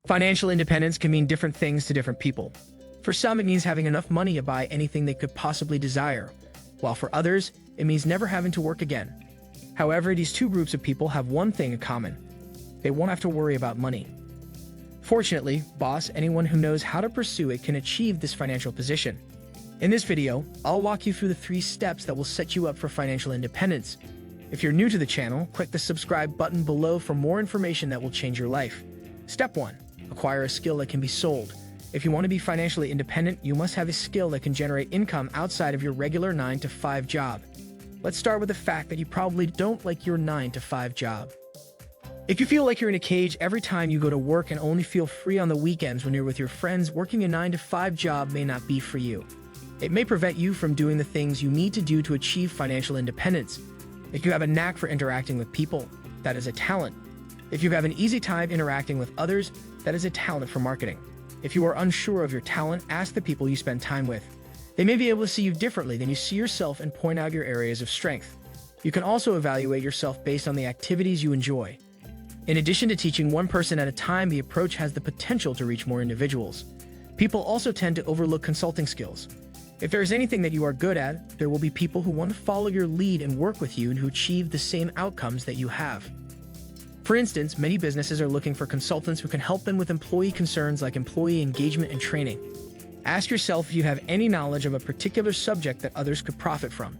Financial independence can mean different things to different people. For some, it means having enough money to buy anything they could possibly desire, while for others, it means never having to work again. However, these two groups of people have one thing in common. They won't have to worry about money. Fortunately, anyone who knows how to pursue it can achieve this financial position. In this video, I'll walk you through the 3 steps that will set you up for financial independence. If you're new to the channel, click the subscribe button below for more information that will change your life. Step 1. Acquire a skill that can be sold. If you want to be financially independent, you must have a skill that can generate income outside of your regular 9-to-5 job. Let's start with the fact that you probably don't like your 9-to-5 job. If you feel like you're in a cage every time you go to work and only feel free on the weekends when you're with your friends, working a 9-to-5 job may not be for you. It may prevent you from doing the things you need to do to achieve financial independence. If you have a knack for interacting with people, that is a talent. If you have an easy time interacting with others, that is a talent for marketing. If you are unsure of your talent, ask the people you spend time with. They may be able to see you differently than you see yourself and point out your areas of strength. You can also evaluate yourself based on the activities you enjoy. In addition to teaching one person at a time, the approach has the potential to reach more individuals. People also tend to overlook consulting skills. If there is anything that you are good at, there will be people who want to follow your lead and work with you and who achieve the same outcomes that you have. For instance, many businesses are looking for consultants who can help them with employee concerns like employee engagement and training. Ask yourself if you have any knowledge of a particular subject that others could profit from.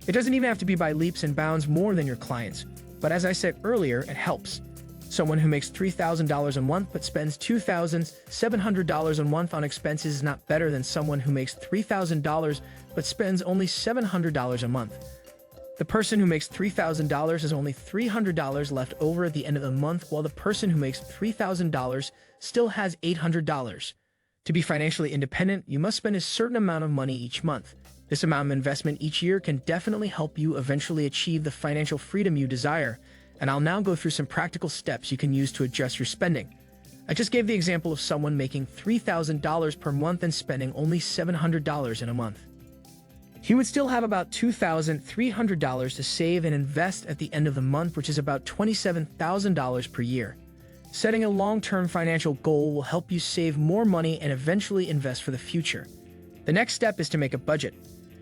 It doesn't even have to be by leaps and bounds more than your clients, but as I said earlier, it helps. Someone who makes $3,000 a month but spends $2,700 a month on expenses is not better than someone who makes $3,000 but spends only $700 a month. The person who makes $3,000 has only $300 left over at the end of the month, while the person who makes $3,000 still has $800. To be financially independent, you must spend a certain amount of money each month. This amount of investment each year can definitely help you eventually achieve the financial freedom you desire, and I'll now go through some practical steps you can use to adjust your spending. I just gave the example of someone making $3,000 per month and spending only $700 in a month. He would still have about $2,300 to save and invest at the end of the month, which is about $27,000 per year. Setting a long-term financial goal will help you save more money and eventually invest for the future. The next step is to make a budget.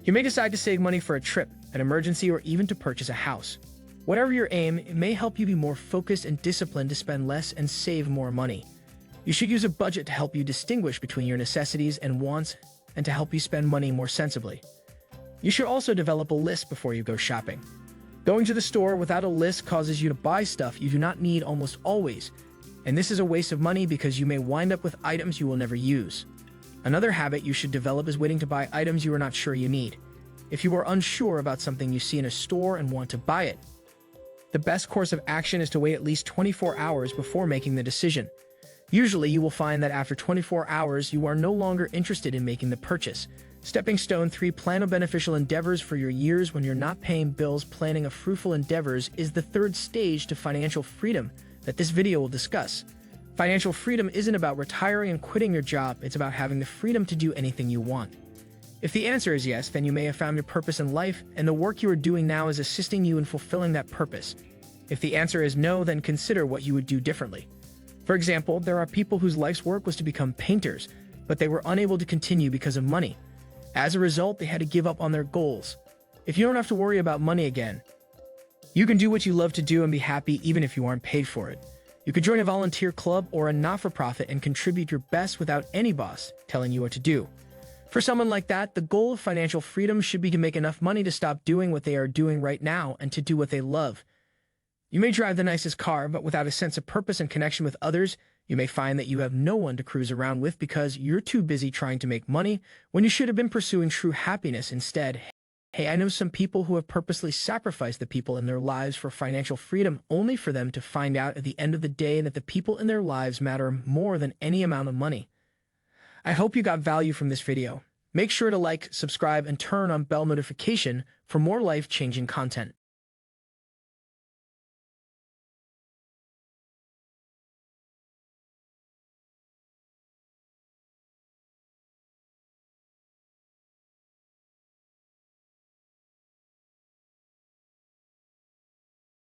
You may decide to save money for a trip, an emergency, or even to purchase a house. Whatever your aim, it may help you be more focused and disciplined to spend less and save more money. You should use a budget to help you distinguish between your necessities and wants and to help you spend money more sensibly. You should also develop a list before you go shopping. Going to the store without a list causes you to buy stuff you do not need almost always, and this is a waste of money because you may wind up with items you will never use. Another habit you should develop is waiting to buy items you are not sure you need. If you are unsure about something you see in a store and want to buy it, the best course of action is to wait at least 24 hours before making the decision. Usually, you will find that after 24 hours, you are no longer interested in making the purchase. Stepping stone 3. Plan a beneficial endeavors for your years when you're not paying bills. Planning a fruitful endeavors is the 3rd stage to financial freedom that this video will discuss. Financial freedom isn't about retiring and quitting your job, it's about having the freedom to do anything you want. If the answer is yes, then you may have found your purpose in life, and the work you are doing now is assisting you in fulfilling that purpose. If the answer is no, then consider what you would do differently. For example, there are people whose life's work was to become painters, but they were unable to continue because of money. As a result, they had to give up on their goals. If you don't have to worry about money again, you can do what you love to do and be happy even if you aren't paid for it. You could join a volunteer club or a not-for-profit and contribute your best without any boss telling you what to do. For someone like that, the goal of financial freedom should be to make enough money to stop doing what they are doing right now and to do what they love. You may drive the nicest car, but without a sense of purpose and connection with others, you may find that you have no one to cruise around with because you're too busy trying to make money when you should have been pursuing true happiness instead. Hey, I know some people who have purposely sacrificed the people in their lives for financial freedom only for them to find out at the end of the day that the people in their lives matter more than any amount of money. I hope you got value from this video. Make sure to like, subscribe, and turn on bell notification for more life-changing content.